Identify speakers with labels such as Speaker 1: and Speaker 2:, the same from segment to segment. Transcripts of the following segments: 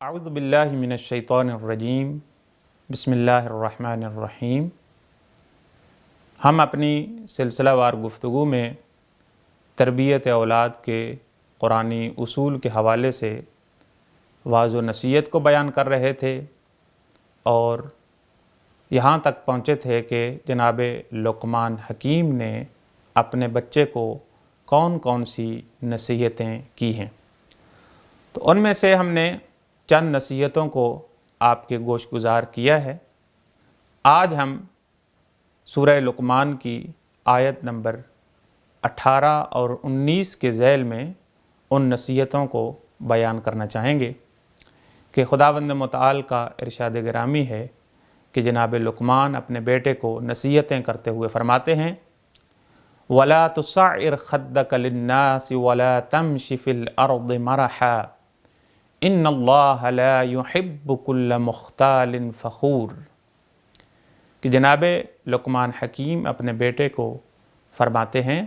Speaker 1: اعوذ باللہ من الشیطان الرجیم بسم اللہ الرحمن الرحیم۔ ہم اپنی سلسلہ وار گفتگو میں تربیت اولاد کے قرآنی اصول کے حوالے سے واعظ و نصیحت کو بیان کر رہے تھے اور یہاں تک پہنچے تھے کہ جناب لقمان حکیم نے اپنے بچے کو کون کون سی نصیحتیں کی ہیں، تو ان میں سے ہم نے چند نصیحتوں کو آپ کے گوش گزار کیا ہے۔ آج ہم سورہ لقمان کی آیت نمبر 18 اور 19 کے ذیل میں ان نصیحتوں کو بیان کرنا چاہیں گے کہ خداوند متعال کا ارشاد گرامی ہے کہ جناب لقمان اپنے بیٹے کو نصیحتیں کرتے ہوئے فرماتے ہیں وَلَا تُصَعِّرْ خَدَّكَ لِلنَّاسِ وَلَا تَمْشِ فِي الْأَرْضِ مَرَحًا ان اللہ لا يحب كل مختال فخور، کہ جناب لقمان حکیم اپنے بیٹے کو فرماتے ہیں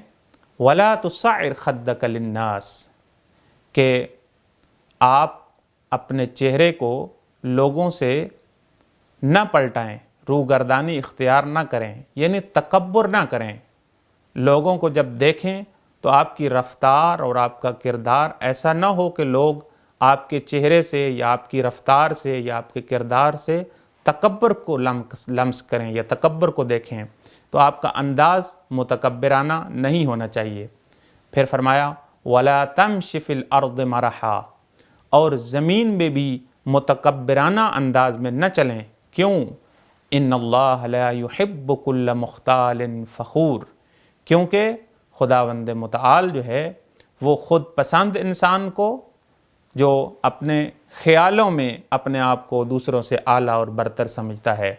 Speaker 1: وَلَا تُصَعِّرْ خَدَّكَ لِلنَّاسِ، کہ آپ اپنے چہرے کو لوگوں سے نہ پلٹائیں، روگردانی اختیار نہ کریں، یعنی تکبر نہ کریں۔ لوگوں کو جب دیکھیں تو آپ کی رفتار اور آپ کا کردار ایسا نہ ہو کہ لوگ آپ کے چہرے سے یا آپ کی رفتار سے یا آپ کے کردار سے تکبر کو لمس کریں یا تکبر کو دیکھیں، تو آپ کا انداز متکبرانہ نہیں ہونا چاہیے۔ پھر فرمایا وَلَا تَمْشِ فِي الْأَرْضِ مَرَحًا، اور زمین میں بھی متکبرانہ انداز میں نہ چلیں۔ کیوں؟ ان اللہ لا يحب كل مختال فخور، کیونکہ خداوند متعال جو ہے وہ خود پسند انسان کو، جو اپنے خیالوں میں اپنے آپ کو دوسروں سے اعلیٰ اور برتر سمجھتا ہے،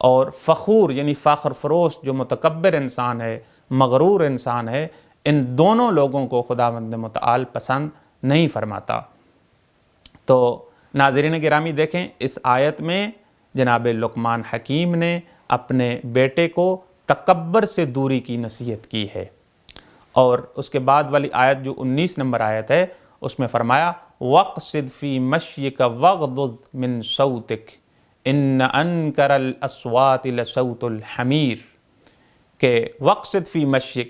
Speaker 1: اور فخور یعنی فخر فروش جو متکبر انسان ہے، مغرور انسان ہے، ان دونوں لوگوں کو خداوند متعال پسند نہیں فرماتا۔ تو ناظرین گرامی دیکھیں، اس آیت میں جناب لقمان حکیم نے اپنے بیٹے کو تکبر سے دوری کی نصیحت کی ہے، اور اس کے بعد والی آیت جو 19 نمبر آیت ہے اس میں فرمایا وَاقْصِدْ فِي مَشْيِكَ وَاغْضُضْ مِنْ صَوْتِكَ إِنَّ أَنْكَرَ الْأَصْوَاتِ لَصَوْتُ الْحَمِيرِ، کہ وَاقْصِدْ فِي مَشْيِكَ،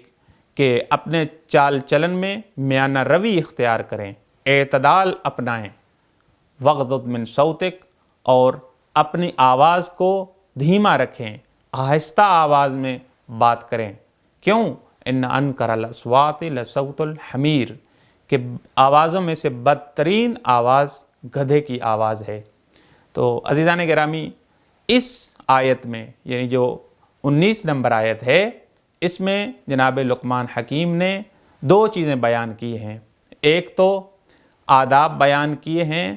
Speaker 1: کہ اپنے چال چلن میں میانہ روی اختیار کریں، اعتدال اپنائیں، وَاغْضُضْ مِنْ صَوْتِكَ، اور اپنی آواز کو دھیما رکھیں، آہستہ آواز میں بات کریں۔ کیوں؟ إِنَّ أَنْكَرَ الْأَصْوَاتِ لَصَوْتُ الْحَمِيرِ، کہ آوازوں میں سے بدترین آواز گدھے کی آواز ہے۔ تو عزیزان گرامی، اس آیت میں یعنی جو 19 نمبر آیت ہے، اس میں جناب لقمان حکیم نے دو چیزیں بیان کی ہیں۔ ایک تو آداب بیان کیے ہیں،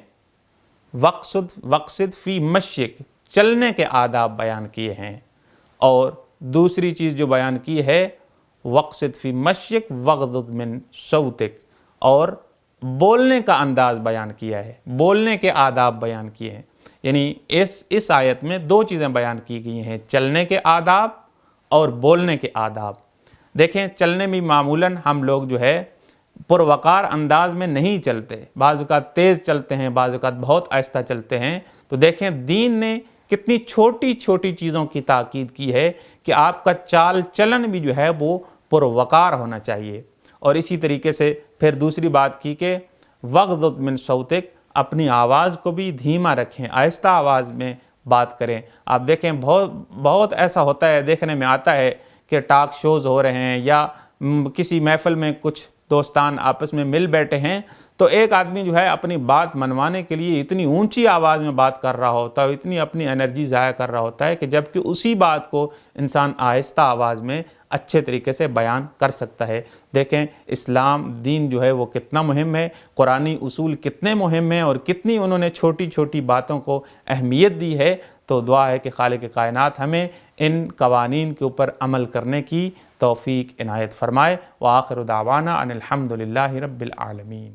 Speaker 1: وقصد فی مشیک، چلنے کے آداب بیان کیے ہیں، اور دوسری چیز جو بیان کی ہے وقصد فی مشیک وغضض من صوتک، اور بولنے کا انداز بیان کیا ہے، بولنے کے آداب بیان کیے ہیں۔ یعنی اس آیت میں دو چیزیں بیان کی گئی ہیں، چلنے کے آداب اور بولنے کے آداب۔ دیکھیں، چلنے میں معمولاً ہم لوگ جو ہے پروقار انداز میں نہیں چلتے، بعض اوقات تیز چلتے ہیں، بعض اوقات بہت آہستہ چلتے ہیں۔ تو دیکھیں دین نے کتنی چھوٹی چھوٹی چیزوں کی تاکید کی ہے کہ آپ کا چال چلن بھی جو ہے وہ پروقار ہونا چاہیے۔ اور اسی طریقے سے پھر دوسری بات کی کہ وغضض من صوتک، اپنی آواز کو بھی دھیما رکھیں، آہستہ آواز میں بات کریں۔ آپ دیکھیں بہت ایسا ہوتا ہے، دیکھنے میں آتا ہے کہ ٹاک شوز ہو رہے ہیں یا کسی محفل میں کچھ دوستان آپس میں مل بیٹھے ہیں، تو ایک آدمی جو ہے اپنی بات منوانے کے لیے اتنی اونچی آواز میں بات کر رہا ہوتا ہے، اتنی اپنی انرجی ضائع کر رہا ہوتا ہے کہ جبکہ اسی بات کو انسان آہستہ آواز میں اچھے طریقے سے بیان کر سکتا ہے۔ دیکھیں اسلام دین جو ہے وہ کتنا مہم ہے، قرآنی اصول کتنے مہم ہیں، اور کتنی انہوں نے چھوٹی چھوٹی باتوں کو اہمیت دی ہے۔ تو دعا ہے کہ خالق کائنات ہمیں ان قوانین کے اوپر عمل کرنے کی توفیق عنایت فرمائے۔ وآخر دعوانا ان الحمد للہ رب العالمین۔